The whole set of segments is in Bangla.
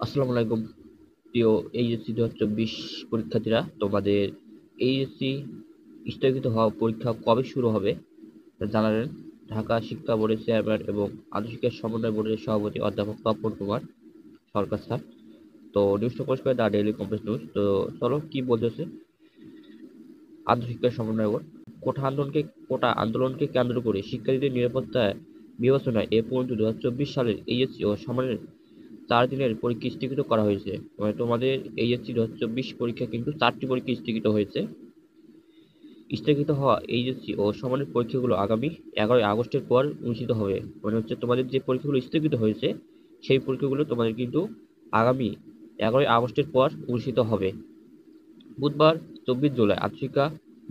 আসসালামু আলাইকুম প্রিয় এইচএসসি 2024 পরীক্ষার্থীরা। তোমাদের এইচএসসি স্থগিত হওয়া পরীক্ষা কবে শুরু হবে তা জানালেন ঢাকা শিক্ষা বোর্ডের চেয়ারম্যান এবং আন্তঃশিক্ষা সমন্বয় বোর্ডের সভাপতি অধ্যাপক তপন কুমার সরকার স্যার। তো নিউজটা প্রকাশ করে দ্য ডেইলি কম্পাস নিউজ। তো চলো কি বলতেছে আন্তঃশিক্ষা সমন্বয় বোর্ড। কোটা আন্দোলনকে কেন্দ্র করে শিক্ষার্থীদের নিরাপত্তা বিবেচনায় এ পর্যন্ত 2024 সালের এইচএসসি ও সামনের 4 দিনের পরীক্ষা স্থগিত করা হয়েছে। মানে তোমাদের এইচএসসি 2024 পরীক্ষা কিন্তু 4টি পরীক্ষা স্থগিত হয়েছে। স্থগিত হওয়া এইচএসসি ও সমানের পরীক্ষাগুলো আগামী 11ই আগস্টের পর অনুষ্ঠিত হবে। মানে হচ্ছে তোমাদের যে পরীক্ষাগুলো স্থগিত হয়েছে সেই পরীক্ষাগুলো তোমাদের কিন্তু আগামী 11ই আগস্টের পর অনুষ্ঠিত হবে। বুধবার 24 জুলাই আন্তঃশিক্ষা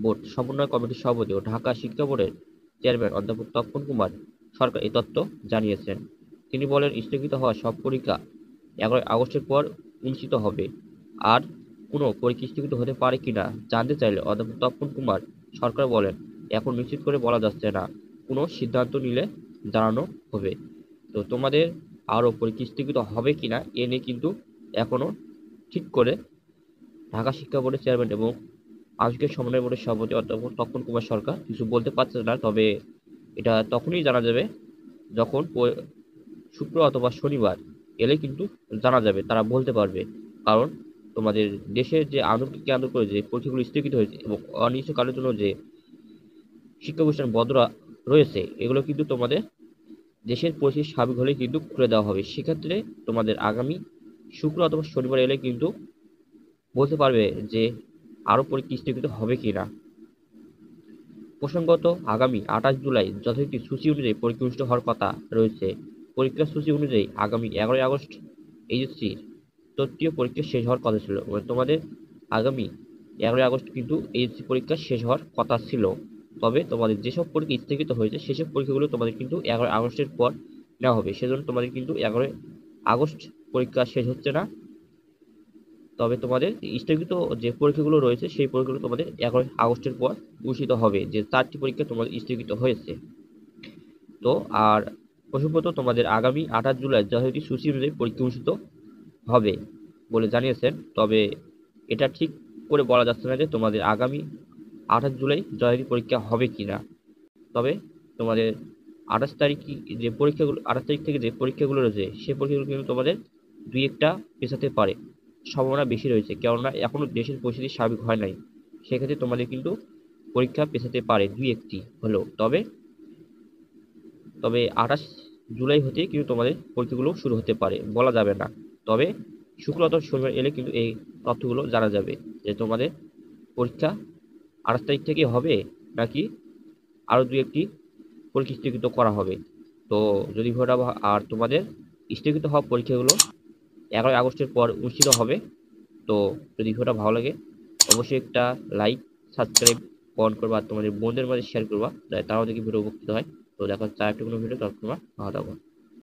বোর্ড সমন্বয় কমিটির সভাপতি ও ঢাকা শিক্ষা বোর্ডের চেয়ারম্যান অধ্যাপক তপন কুমার সরকার এই তথ্য জানিয়েছেন। তিনি বলেন, স্থগিত হওয়া সব পরীক্ষা 11ই আগস্টের পর অনুষ্ঠিত হবে। আর কোনো পরীক্ষা স্থগিত হতে পারে কিনা জানতে চাইলে অধ্যাপক তপন কুমার সরকার বলেন, এখন নিশ্চিত করে বলা যাচ্ছে না, কোনো সিদ্ধান্ত নিলে জানানো হবে। তো তোমাদের আরও পরীক্ষা স্থগিত হবে কিনা এ নিয়ে কিন্তু এখনো ঠিক করে ঢাকা শিক্ষা বোর্ডের চেয়ারম্যান এবং আন্তঃশিক্ষা সমন্বয় বোর্ডের সভাপতি অধ্যাপক তপন কুমার সরকার কিছু বলতে পারছে না। তবে এটা তখনই জানা যাবে যখন শুক্র অথবা শনিবার এলে কিন্তু জানা যাবে, তারা বলতে পারবে। কারণ তোমাদের দেশের যে আন্দোলনকে কেন্দ্র করে যে পরীক্ষাগুলো স্থগিত হয়েছে এবং অনির্দিষ্টকালের জন্য যে শিক্ষা প্রতিষ্ঠান বন্ধ রয়েছে, এগুলো কিন্তু তোমাদের দেশের পরিস্থিতি স্বাভাবিক হলে কিন্তু খুলে দেওয়া হবে। সেক্ষেত্রে তোমাদের আগামী শুক্র অথবা শনিবার এলে কিন্তু বলতে পারবে যে আরও পরীক্ষা স্থগিত হবে কিনা। প্রসঙ্গত, আগামী 28 জুলাই যথারীতি সূচি অনুযায়ী পরীক্ষা অনুষ্ঠিত হওয়ার কথা রয়েছে। পরীক্ষার সূচি অনুযায়ী আগামী 11ই আগস্ট এইচএসসির তৃতীয় পরীক্ষা শেষ হওয়ার কথা ছিল। তোমাদের আগামী 11ই আগস্ট কিন্তু এইচএসসি পরীক্ষা শেষ হওয়ার কথা ছিল। তবে তোমাদের যেসব পরীক্ষা স্থগিত হয়েছে সেসব পরীক্ষাগুলো তোমাদের কিন্তু 11ই আগস্টের পর নেওয়া হবে। সেজন্য তোমাদের কিন্তু 11ই আগস্ট পরীক্ষা শেষ হচ্ছে না। তবে তোমাদের স্থগিত যে পরীক্ষাগুলো রয়েছে সেই পরীক্ষাগুলো তোমাদের 11ই আগস্টের পর অনুষ্ঠিত হবে, যে 4টি পরীক্ষা তোমাদের স্থগিত হয়েছে। তো আর প্রসঙ্গত তোমাদের আগামী 28 জুলাই যথারীতি সূচি অনুযায়ী পরীক্ষা অনুষ্ঠিত হবে বলে জানিয়েছেন। তবে এটা ঠিক করে বলা যাচ্ছে না যে তোমাদের আগামী 28 জুলাই যথারীতি পরীক্ষা হবে কিনা। তবে তোমাদের 28 তারিখ যে পরীক্ষাগুলো 28 তারিখ থেকে যে পরীক্ষাগুলো রয়েছে সেই পরীক্ষাগুলো কিন্তু তোমাদের দুই একটা পেছাতে পারে, সম্ভাবনা বেশি রয়েছে। কেননা এখনো দেশের পরিস্থিতি স্বাভাবিক হয় নাই। সেক্ষেত্রে তোমাদের কিন্তু পরীক্ষা পেছাতে পারে দুই একটি হলেও। তবে তবে 28 জুলাই হতে কিন্তু তোমাদের পরীক্ষাগুলো শুরু হতে পারে, বলা যাবে না। তবে শুক্র অথবা শনিবার এলে কিন্তু এই তথ্যগুলো জানা যাবে যে তোমাদের পরীক্ষা 28 তারিখ থেকে হবে নাকি আরও দুই একটি পরীক্ষা স্থগিত করা হবে। তো যদি ভিডিওটা আর তোমাদের স্থগিত হওয়া পরীক্ষাগুলো 11ই আগস্টের পর অনুষ্ঠিত হবে। তো যদি ভিডিওটা ভালো লাগে অবশ্যই একটা লাইক, সাবস্ক্রাইব, কমেন্ট করবা, আর তোমাদের বন্ধুদের মাঝে শেয়ার করবা, তারাও দেখি ভিডিও উপকৃত হয়। তো দেখা হচ্ছে আরেকটা কোনো ভিডিও, ততক্ষণ ভালো থাকো।